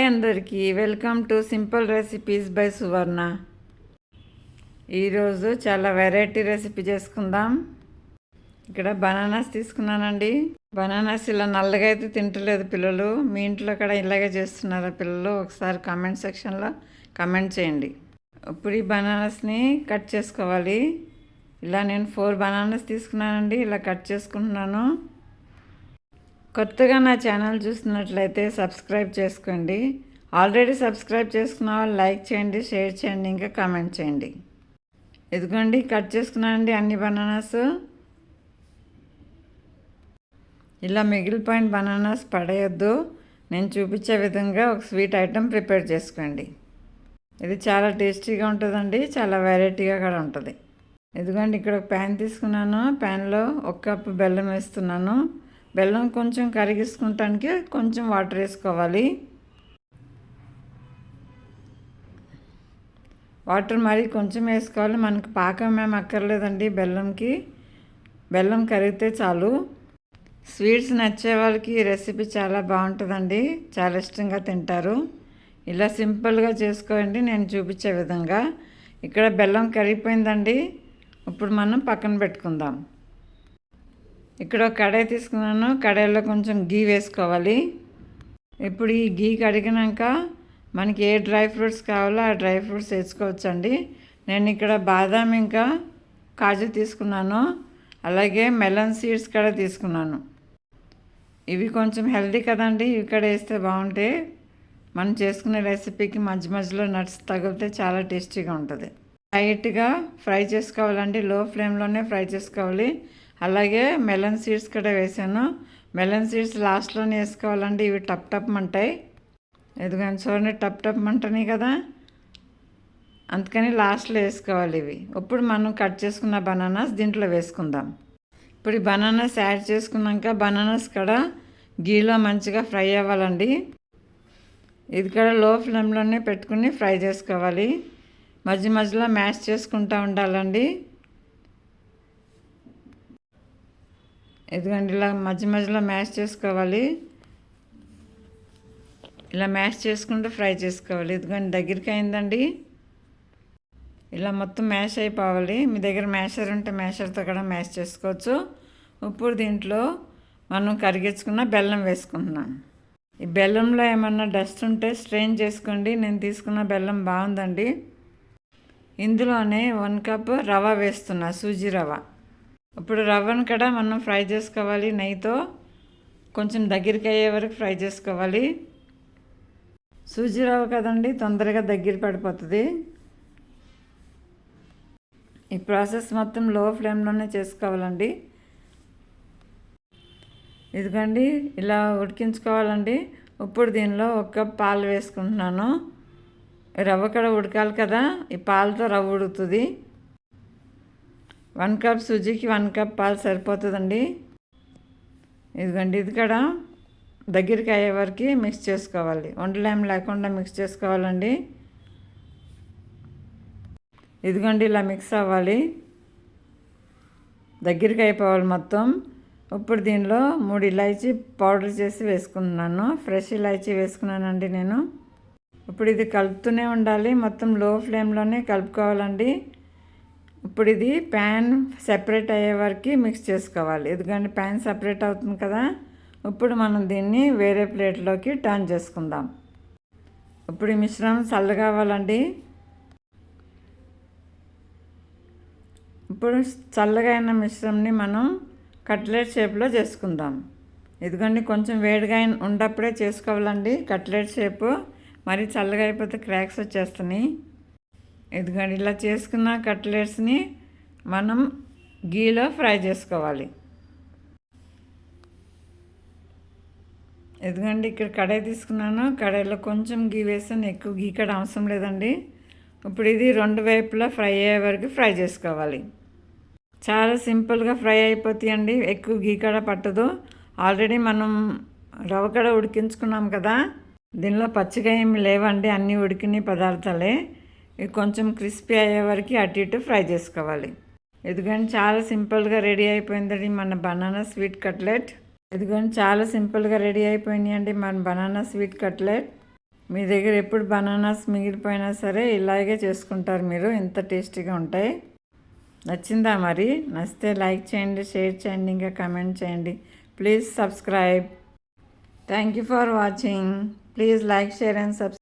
అందరికీ welcome to simple recipes by Suvarna. ఈరోజు చాలా వెరైటీ రెసిపీ చేసుకుందాం. ఇక్కడ బనానాస్ తీసుకున్నానండి. బనానాస్ ఇలా నల్లగా అయితే తింటలేదు పిల్లలు. మీ ఇంట్లో కూడా ఇలాగే చేస్తున్నారా పిల్లలు? ఒకసారి కామెంట్ సెక్షన్లో కామెంట్ చేయండి. ఇప్పుడు ఈ బనానాస్ని కట్ చేసుకోవాలి. ఇలా నేను 4 బనానాస్ తీసుకున్నానండి. ఇలా కట్ చేసుకుంటున్నాను. కొత్తగా నా ఛానల్ చూస్తున్నట్లయితే సబ్స్క్రైబ్ చేసుకోండి. ఆల్రెడీ సబ్స్క్రైబ్ చేసుకున్న వాళ్ళు లైక్ చేయండి, షేర్ చేయండి, ఇంకా కామెంట్ చేయండి. ఇదిగోండి కట్ చేసుకున్నానండి అన్ని బనానాస్. ఇలా మిగిలిపోయిన బనానాస్ పడేయొద్దు. నేను చూపించే విధంగా ఒక స్వీట్ ఐటెం ప్రిపేర్ చేసుకోండి. ఇది చాలా టేస్టీగా ఉంటుందండి, చాలా వెరైటీగా కూడా ఉంటుంది. ఇదిగోండి ఇక్కడ ఒక ప్యాన్ తీసుకున్నాను. ప్యాన్లో 1 కప్పు బెల్లం వేస్తున్నాను. బెల్లం కొంచెం కరిగించుకుంటానికి కొంచెం వాటర్ వేసుకోవాలి. వాటర్ మరి కొంచెం వేసుకోవాలి. మనకు పాకం ఏం అక్కర్లేదండి బెల్లంకి. బెల్లం కరిగితే చాలు. స్వీట్స్ నచ్చే వాళ్ళకి ఈ రెసిపీ చాలా బాగుంటుందండి, చాలా ఇష్టంగా తింటారు. ఇలా సింపుల్గా చేసుకోండి నేను చూపించే విధంగా. ఇక్కడ బెల్లం కరిగిపోయిందండి. ఇప్పుడు మనం పక్కన పెట్టుకుందాం. ఇక్కడ ఒక కడాయి తీసుకున్నాను. కడాయిలో కొంచెం గీ వేసుకోవాలి. ఇప్పుడు ఈ గీ కడిగినాక మనకి ఏ డ్రై ఫ్రూట్స్ కావాలో ఆ డ్రై ఫ్రూట్స్ వేసుకోవచ్చండి. నేను ఇక్కడ బాదాం ఇంకా కాజు తీసుకున్నాను. అలాగే మెలన్ సీడ్స్ కూడా తీసుకున్నాను. ఇవి కొంచెం హెల్దీ కదండి, ఇవి కూడా వేస్తే బాగుంటాయి. మనం చేసుకునే రెసిపీకి మధ్య మధ్యలో నట్స్ తగిలితే చాలా టేస్టీగా ఉంటుంది. లైట్గా ఫ్రై చేసుకోవాలండి, లో ఫ్లేమ్లోనే ఫ్రై చేసుకోవాలి. అలాగే మెలన్ సీడ్స్ కూడా వేసాను. మెలన్ సీడ్స్ లాస్ట్లోనే వేసుకోవాలండి. ఇవి టప్ టప్ మంటాయి. ఎందుకంటే చూడండి టప్ టప్ మంటని కదా, అందుకని లాస్ట్లో వేసుకోవాలి ఇవి. ఇప్పుడు మనం కట్ చేసుకున్న బనానాస్ దీంట్లో వేసుకుందాం. ఇప్పుడు ఈ బనానాస్ యాడ్ చేసుకున్నాక బనానాస్ కూడా గీలో మంచిగా ఫ్రై అవ్వాలండి. ఇది కూడా లో ఫ్లేమ్లోనే పెట్టుకుని ఫ్రై చేసుకోవాలి. మధ్య మధ్యలో మ్యాష్ చేసుకుంటూ ఉండాలండి. ఎందుకంటే ఇలా మధ్య మధ్యలో మ్యాష్ చేసుకోవాలి. ఇలా మ్యాష్ చేసుకుంటూ ఫ్రై చేసుకోవాలి. ఎందుకంటే దగ్గరికి అయిందండి. ఇలా మొత్తం మ్యాష్ అయిపోవాలి. మీ దగ్గర మ్యాషర్ ఉంటే మ్యాషర్తో కూడా మ్యాష్ చేసుకోవచ్చు. ఇప్పుడు దీంట్లో మనం కరిగించుకున్న బెల్లం వేసుకుంటున్నాం. ఈ బెల్లంలో ఏమన్నా డస్ట్ ఉంటే స్ట్రెయిన్ చేసుకోండి. నేను తీసుకున్న బెల్లం బాగుందండి. ఇందులోనే 1 కప్ రవ వేస్తున్నా, సూజీ రవ. ఇప్పుడు రవ్వను కూడా మనం ఫ్రై చేసుకోవాలి. నెయ్యితో కొంచెం దగ్గరికి అయ్యే వరకు ఫ్రై చేసుకోవాలి. సూజీ రవ్వ కదండి, తొందరగా దగ్గర పడిపోతుంది. ఈ ప్రాసెస్ మొత్తం లో ఫ్లేమ్లోనే చేసుకోవాలండి. ఇదిగోండి ఇలా ఉడికించుకోవాలండి. ఇప్పుడు దీనిలో 1 కప్ పాలు వేసుకుంటున్నాను. రవ్వ కూడా ఉడకాలి కదా, ఈ పాలతో రవ్వ ఉడుకుతుంది. 1 కప్ సూజీకి 1 కప్ పాలు సరిపోతుందండి. ఇదిగోండి ఇది కూడా దగ్గరికి అయ్యే వరకు మిక్స్ చేసుకోవాలి. ఉండలేం లేకుండా మిక్స్ చేసుకోవాలండి. ఇదిగోండి ఇలా మిక్స్ అవ్వాలి, దగ్గరికి అయిపోవాలి మొత్తం. ఇప్పుడు దీనిలో 3 ఇలాచీ పౌడర్ చేసి వేసుకుంటున్నాను. ఫ్రెష్ ఇలాచీ వేసుకున్నానండి నేను. ఇప్పుడు ఇది కలుపుతూనే ఉండాలి, మొత్తం లో ఫ్లేమ్లోనే కలుపుకోవాలండి. ఇప్పుడు ఇది ప్యాన్ సెపరేట్ అయ్యే వరకు మిక్స్ చేసుకోవాలి. ఎందుకంటే ప్యాన్ సెపరేట్ అవుతుంది కదా. ఇప్పుడు మనం దీన్ని వేరే ప్లేట్లోకి టర్న్ చేసుకుందాం. ఇప్పుడు ఈ మిశ్రమం చల్లగా అవ్వాలండి. ఇప్పుడు చల్లగా అయిన మిశ్రమంని మనం కట్లెట్ షేప్లో చేసుకుందాం. ఎందుకంటే కొంచెం వేడిగా ఉన్నప్పుడే చేసుకోవాలండి కట్లెట్ షేపు. మరి చల్లగా అయిపోతే క్రాక్స్ వచ్చేస్తున్నాయి. ఎందుకంటే ఇలా చేసుకున్న కట్లెట్స్ని మనం గీలో ఫ్రై చేసుకోవాలి. ఎందుకంటే ఇక్కడ కడాయి తీసుకున్నాను. కడాయిలో కొంచెం గీ వేసాను, ఎక్కువ గీ కూడా అవసరం లేదండి. ఇప్పుడు ఇది 2 వైపులా ఫ్రై అయ్యే వరకు ఫ్రై చేసుకోవాలి. చాలా సింపుల్గా ఫ్రై అయిపోతాయండి, ఎక్కువ గీ కూడా పట్టదు. ఆల్రెడీ మనం రవ్వ కూడా ఉడికించుకున్నాం కదా, దీనిలో పచ్చిగా ఏమి లేవండి, అన్నీ ఉడికిన పదార్థాలే. ఇది కొంచెం క్రిస్పీ అయ్యే వరకు అటు ఇటు ఫ్రై చేసుకోవాలి. ఎందుకంటే చాలా సింపుల్గా రెడీ అయిపోయిందండి మన బనానా స్వీట్ కట్లెట్. ఎందుకంటే చాలా సింపుల్గా రెడీ అయిపోయినాయండి మన బనానా స్వీట్ కట్లెట్. మీ దగ్గర ఎప్పుడు బనానాస్ మిగిలిపోయినా సరే ఇలాగే చేసుకుంటారు మీరు, ఇంత టేస్టీగా ఉంటాయి. నచ్చిందా మరి? నచ్చితే లైక్ చేయండి, షేర్ చేయండి, ఇంకా కమెంట్ చేయండి. Please subscribe. Thank you for watching. Please like, share and subscribe.